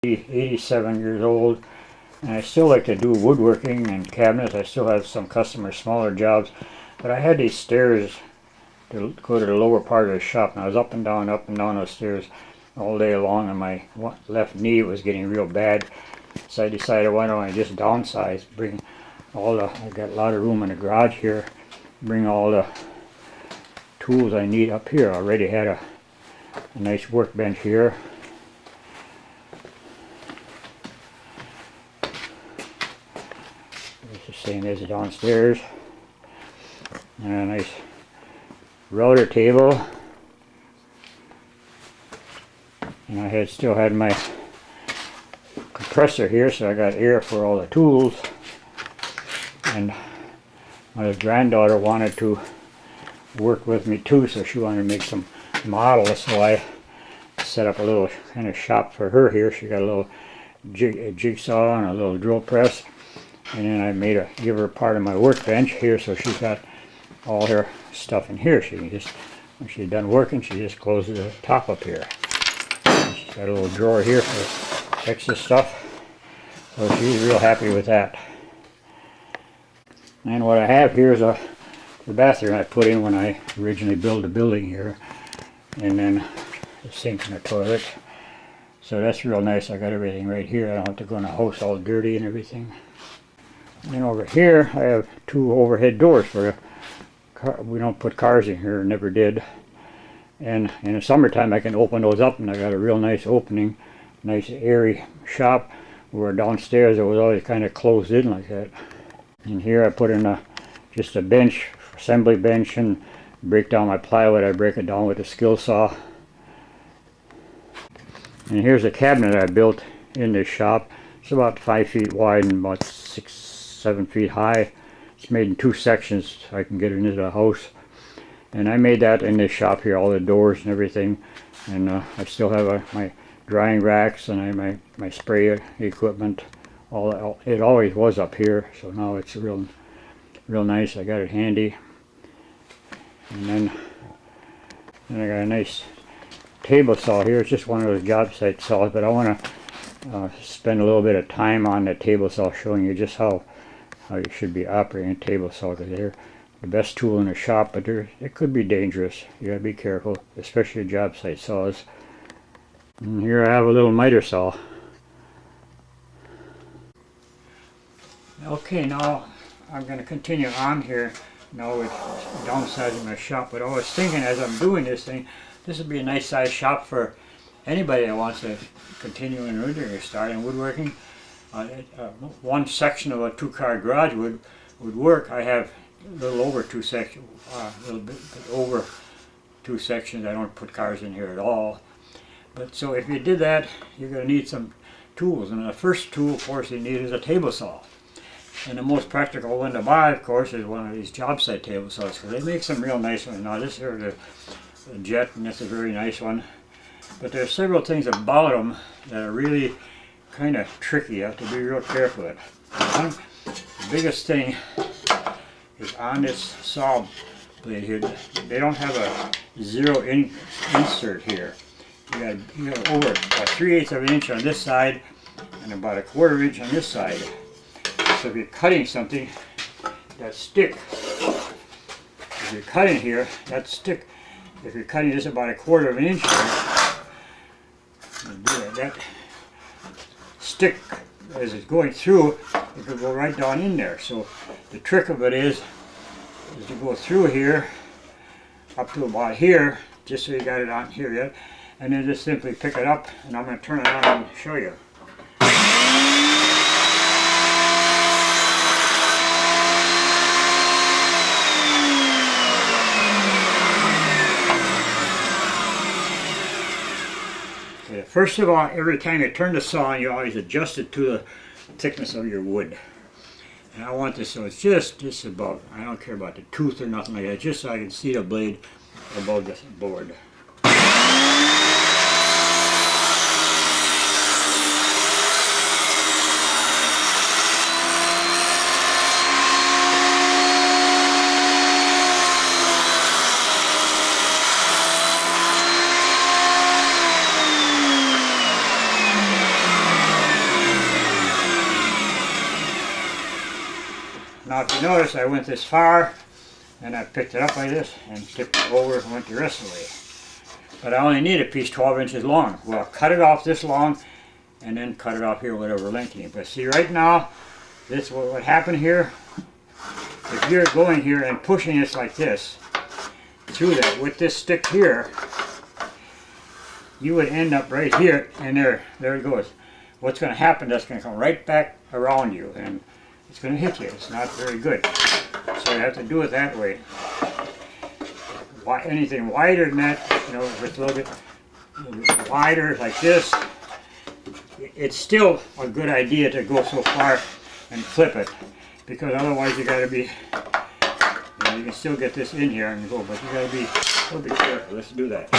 87 years old, and I still like to do woodworking and cabinets. I still have some customer smaller jobs, but I had these stairs to go to the lower part of the shop, and I was up and down those stairs all day long, and my left knee was getting real bad. So I decided, why don't I just downsize, bring all the, I got a lot of room in the garage here, bring all the tools I need up here. I already had a nice workbench here. It's the same as downstairs. And a nice router table. And I still had my compressor here, so I got air for all the tools. And my granddaughter wanted to work with me too, so she wanted to make some models, so I set up a little kind of shop for her here. She got a little jigsaw and a little drill press, and then I give her part of my workbench here, so she's got all her stuff in here. She can just, when she's done working, she just closes the top up here. And she's got a little drawer here for extra stuff, so she's real happy with that. And what I have here is the bathroom I put in when I originally built the building here, and then the sink and the toilet. So that's real nice. I got everything right here. I don't have to go in the house all dirty and everything. And then over here I have two overhead doors for car. We don't put cars in here, never did. And in the summertime I can open those up, and I got a real nice opening, nice airy shop, where downstairs it was always kind of closed in like that. And here I put in just a bench, assembly bench, and break down my plywood. I break it down with a skill saw. And here's a cabinet I built in this shop. It's about 5 feet wide and about 6-7 feet high. It's made in two sections so I can get it into the house. And I made that in this shop here, all the doors and everything. And I still have my drying racks and my spray equipment. It always was up here, so now it's real nice. I got it handy. And then I got a nice table saw here. It's just one of those job site saws, but I want to spend a little bit of time on the table saw, showing you just how you should be operating a table saw, because they're the best tool in the shop, but it could be dangerous. You gotta be careful, especially job site saws. And here I have a little miter saw. Okay, now I'm going to continue on here now with downsizing my shop, but I was thinking as I'm doing this thing, this would be a nice size shop for anybody that wants to continue in woodworking or start in woodworking. One section of a two-car garage would work. I have a little over two sections, a little bit over two sections. I don't put cars in here at all. But so if you did that, you're going to need some tools, and the first tool, of course, you need is a table saw. And the most practical one to buy, of course, is one of these job site table saws, because they make some real nice ones. Now this here is a Jet, and that's a very nice one. But there's several things about them that are really kind of tricky. You have to be real careful with. The biggest thing is on this saw blade here. They don't have a zero insert here. You got over 3/8 of an inch on this side and about 1/4 inch on this side. So if you're cutting something, that stick, if you're cutting here, that stick, if you're cutting this about 1/4 inch here, that stick, as it's going through, it could go right down in there. So the trick of it is to go through here, up to about here, just so you got it on here yet, and then just simply pick it up, and I'm going to turn it on and show you. First of all, every time you turn the saw on, you always adjust it to the thickness of your wood. And I want this so it's just above. I don't care about the tooth or nothing like that, just so I can see the blade above the board. Now if you notice, I went this far, and I picked it up like this, and tipped it over and went the rest of the way. But I only need a piece 12 inches long. Well, cut it off this long, and then cut it off here, whatever length you need. But see, right now, this what happened here, if you're going here and pushing this like this, through that, with this stick here, you would end up right here, and there it goes. What's going to happen, that's going to come right back around you, and it's going to hit you. It's not very good. So you have to do it that way. Anything wider than that, you know, if it's a little bit wider like this, it's still a good idea to go so far and flip it, because otherwise you got to be, you know, you can still get this in here and go, but you got to be a little bit careful. Let's do that.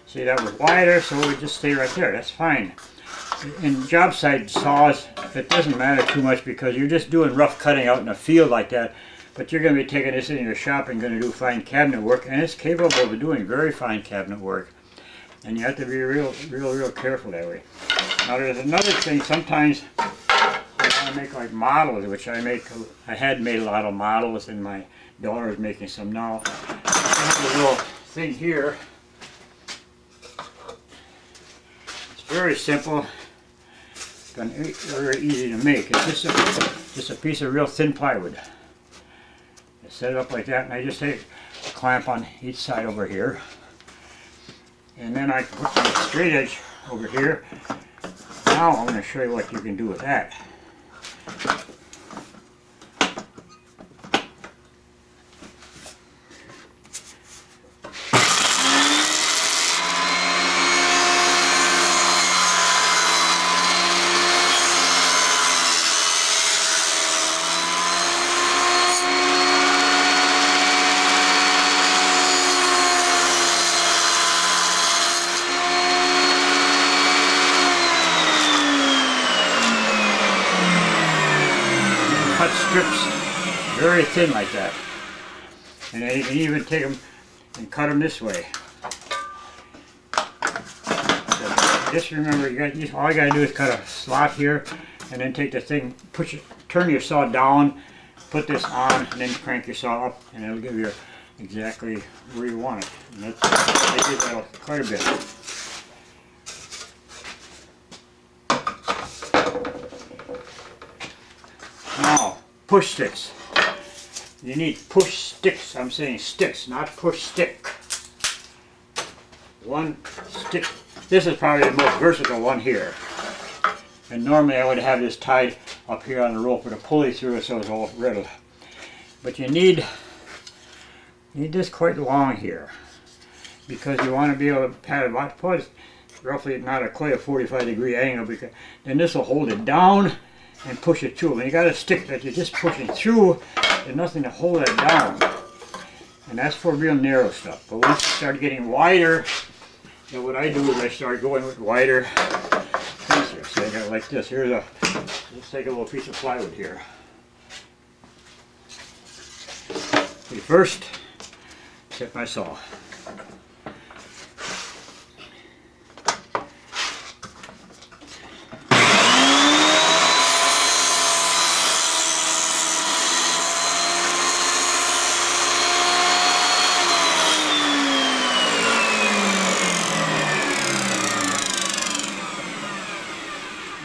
See, that was wider, so we just stay right there. That's fine. In job site saws, it doesn't matter too much because you're just doing rough cutting out in a field like that. But you're going to be taking this in your shop and going to do fine cabinet work, and it's capable of doing very fine cabinet work. And you have to be real careful that way. Now, there's another thing. Sometimes I want to make like models, which I had made a lot of models, and my daughter is making some now. I have a little thing here. Very simple, and very easy to make. It's just a piece of real thin plywood. I set it up like that, and I just take a clamp on each side over here, and then I put the straight edge over here. Now I'm going to show you what you can do with that. Cut strips very thin like that, and then you can even take them and cut them this way. So just remember, all you got to do is cut a slot here, and then take the thing, turn your saw down, put this on, and then crank your saw up, and it'll give you exactly where you want it. And I did that quite a bit. Now, push sticks. You need push sticks. I'm saying sticks, not push stick. One stick. This is probably the most versatile one here. And normally I would have this tied up here on the rope with a pulley through it so it's all riddled. But you need this quite long here, because you want to be able to pat it out, roughly not quite a 45-degree angle, because then this will hold it down and push it through. When you got a stick that you're just pushing through, there's nothing to hold it down. And that's for real narrow stuff. But once you start getting wider, then what I do is I start going with wider pieces. So I got like this. Let's take a little piece of plywood here. Okay, first, set my saw.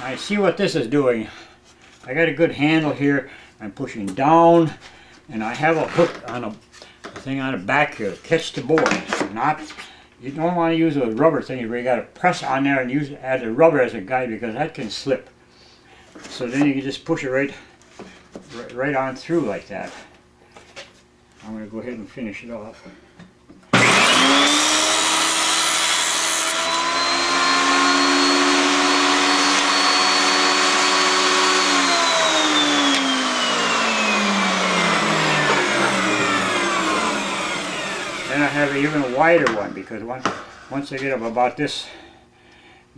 I see what this is doing. I got a good handle here. I'm pushing down, and I have a hook on a thing on the back here to catch the board. You don't want to use a rubber thing where you got to press on there and use it as a rubber as a guide, because that can slip. So then you can just push it right on through like that. I'm going to go ahead and finish it off. Then I have an even wider one, because once I get up about this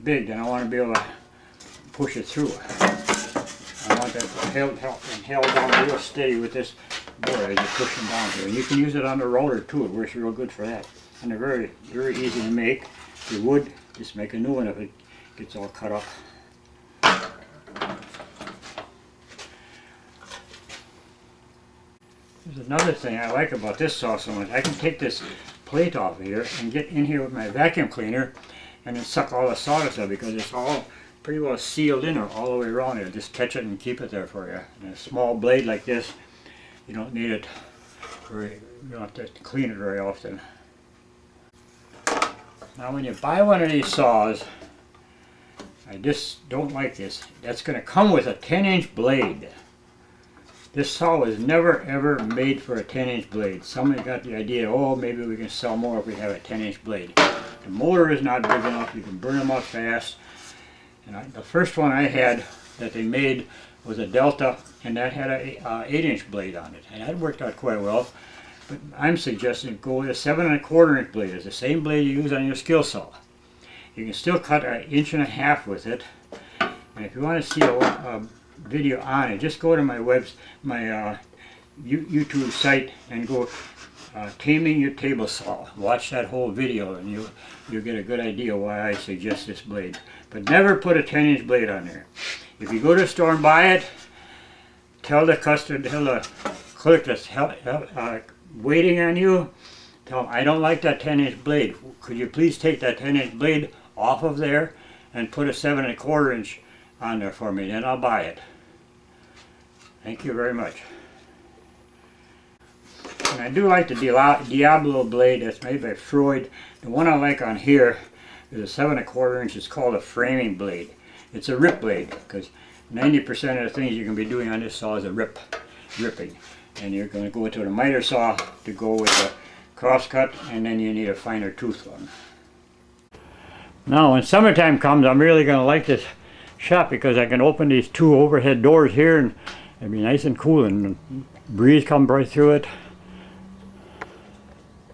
big, then I want to be able to push it through. I want that held down real steady with this board as you're pushing down here. And you can use it on the roller too. It works real good for that. And they're very, very easy to make. If you would, just make a new one if it gets all cut up. There's another thing I like about this saw so much. I can take this plate off of here and get in here with my vacuum cleaner and then suck all the sawdust out because it's all pretty well sealed in all the way around here. Just catch it and keep it there for you. And a small blade like this, you don't need it you don't have to clean it very often. Now when you buy one of these saws, I just don't like this. That's going to come with a 10-inch blade. This saw was never ever made for a 10-inch blade. Somebody got the idea, oh, maybe we can sell more if we have a 10-inch blade. The motor is not big enough. You can burn them up fast. And the first one I had that they made was a Delta, and that had a 8-inch blade on it. And that worked out quite well. But I'm suggesting go with a 7 1/4-inch blade. It's the same blade you use on your skill saw. You can still cut 1.5 inches with it. And if you want to see a video on it, just go to my YouTube site and go Taming Your Table Saw. Watch that whole video and you'll get a good idea why I suggest this blade. But never put a 10-inch blade on there. If you go to the store and buy it, tell the customer, tell the clerk that's waiting on you, tell them, I don't like that 10-inch blade. Could you please take that 10-inch blade off of there and put a 7 1/4-inch on there for me, then I'll buy it. Thank you very much. And I do like the Diablo blade that's made by Freud. The one I like on here is a 7 1/4-inch. It's called a framing blade. It's a rip blade because 90% of the things you can be doing on this saw is ripping. And you're going to go into the miter saw to go with the crosscut, and then you need a finer tooth one. Now when summertime comes, I'm really going to like this shop because I can open these 2 overhead doors here and it'll be nice and cool and breeze come right through it.